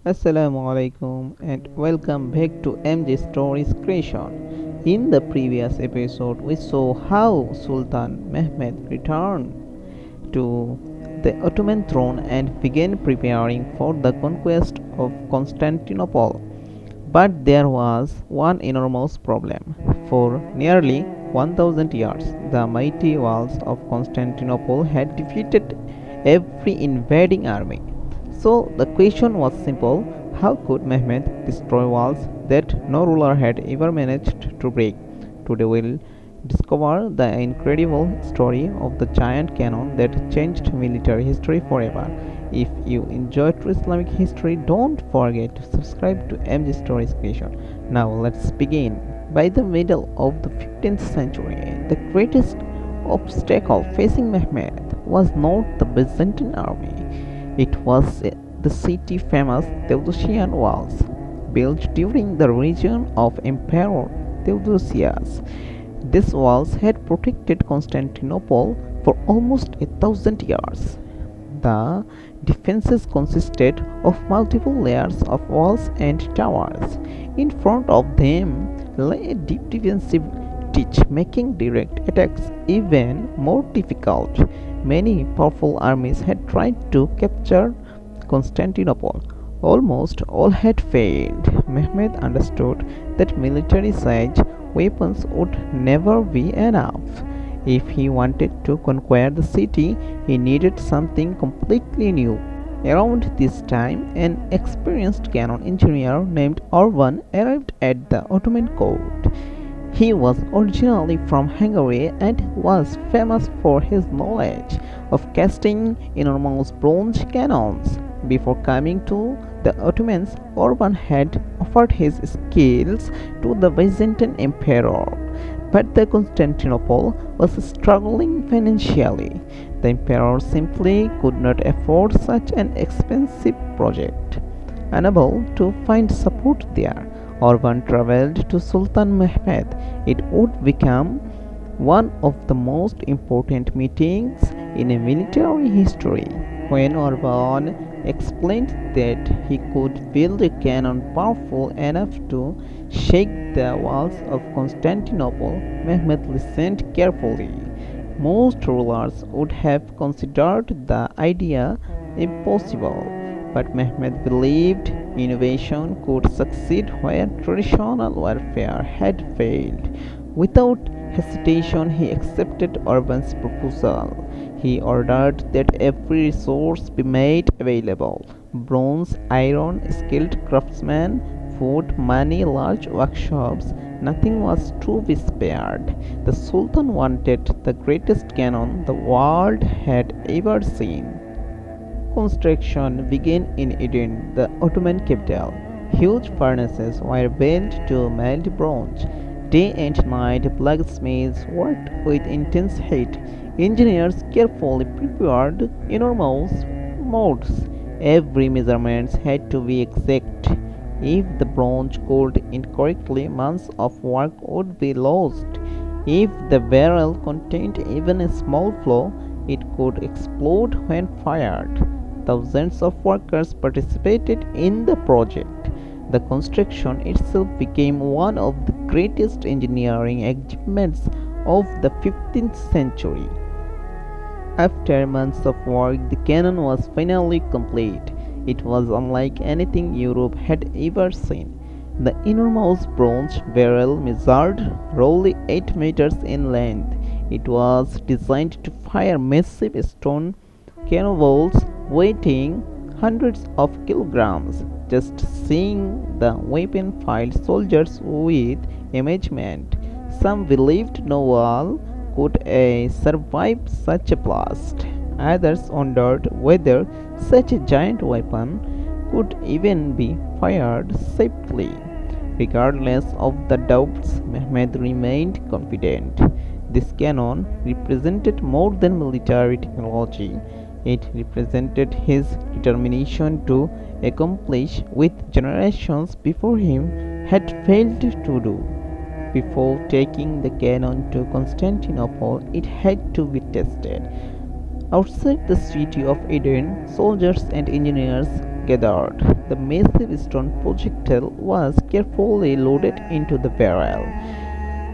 Assalamu Alaikum and welcome back to MJ Stories Creation. In the previous episode, we saw how Sultan Mehmed returned to the Ottoman throne and began preparing for the conquest of Constantinople. But there was one enormous problem. For nearly 1000 years, the mighty walls of Constantinople had defeated every invading army. So the question was simple: how could Mehmed destroy walls that no ruler had ever managed to break? Today we'll discover the incredible story of the giant cannon that changed military history forever. If you enjoyed Islamic history, don't forget to subscribe to MG Stories Creation. Now let's begin. By the middle of the 15th century, the greatest obstacle facing Mehmed was not the Byzantine army. It was the city famous Theodosian walls, built during the reign of Emperor Theodosius. These walls had protected Constantinople for almost 1,000 years. The defenses consisted of multiple layers of walls and towers. In front of them lay a deep defensive ditch, making direct attacks even more difficult. Many powerful armies had tried to capture Constantinople. Almost all had failed. Mehmed understood that military siege weapons would never be enough. If he wanted to conquer the city, he needed something completely new. Around this time, an experienced cannon engineer named Orban arrived at the Ottoman court. He was originally from Hungary and was famous for his knowledge of casting enormous bronze cannons. Before coming to the Ottomans, Orban had offered his skills to the Byzantine emperor. But the Constantinople was struggling financially. The emperor simply could not afford such an expensive project. Unable to find support there, Orban traveled to Sultan Mehmed. It would become one of the most important meetings in a military history. When Orban explained that he could build a cannon powerful enough to shake the walls of Constantinople, Mehmed listened carefully. Most rulers would have considered the idea impossible, but Mehmed believed innovation could succeed where traditional warfare had failed. Without hesitation, he accepted Urban's proposal. He ordered that every resource be made available: bronze, iron, skilled craftsmen, food, money, large workshops. Nothing was to be spared. The Sultan wanted the greatest cannon the world had ever seen. Construction began in Eden, the Ottoman capital. Huge furnaces were built to melt bronze. Day and night, blacksmiths worked with intense heat. Engineers carefully prepared enormous molds. Every measurement had to be exact. If the bronze cooled incorrectly, months of work would be lost. If the barrel contained even a small flaw, it could explode when fired. Thousands of workers participated in the project. The construction itself became one of the greatest engineering achievements of the 15th century. After months of work, the cannon was finally complete. It was unlike anything Europe had ever seen. The enormous bronze barrel measured roughly 8 meters in length. It was designed to fire massive stone cannonballs weighing hundreds of kilograms. Just seeing the weapon filled soldiers with amazement. Some believed no wall could survive such a blast. Others wondered whether such a giant weapon could even be fired safely. Regardless of the doubts, Mehmed remained confident. This cannon represented more than military technology. It represented his determination to accomplish what generations before him had failed to do. Before taking the cannon to Constantinople, it had to be tested. Outside the city of Eden, soldiers and engineers gathered. the massive stone projectile was carefully loaded into the barrel.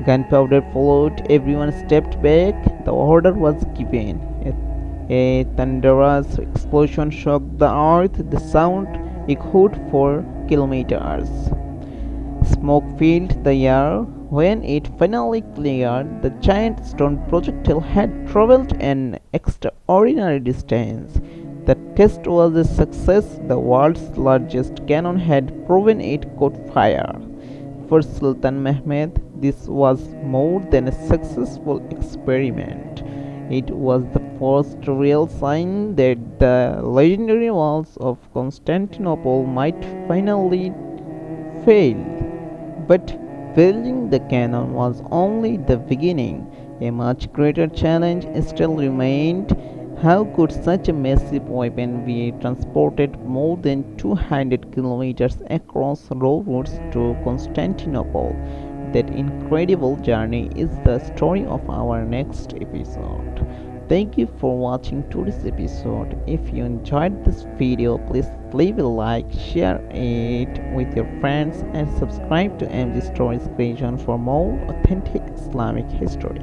Gunpowder followed, everyone stepped back, the order was given. A thunderous explosion shook the earth, the sound echoed for kilometers. Smoke filled the air. When it finally cleared, the giant stone projectile had traveled an extraordinary distance. The test was a success. The world's largest cannon had proven it could fire. For Sultan Mehmed, this was more than a successful experiment. It was the first real sign that the legendary walls of Constantinople might finally fail. But building the cannon was only the beginning. A much greater challenge still remained. How could such a massive weapon be transported more than 200 kilometers across roads to Constantinople? That incredible journey is the story of our next episode. Thank you for watching today's episode. If you enjoyed this video, please leave a like, share it with your friends, and subscribe to MG Stories Creation for more authentic Islamic history.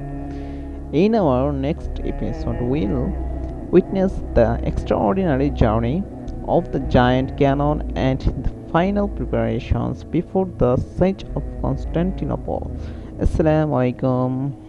In our next episode, we'll witness the extraordinary journey of the giant cannon and the final preparations before the siege of Constantinople. Assalamu Alaikum.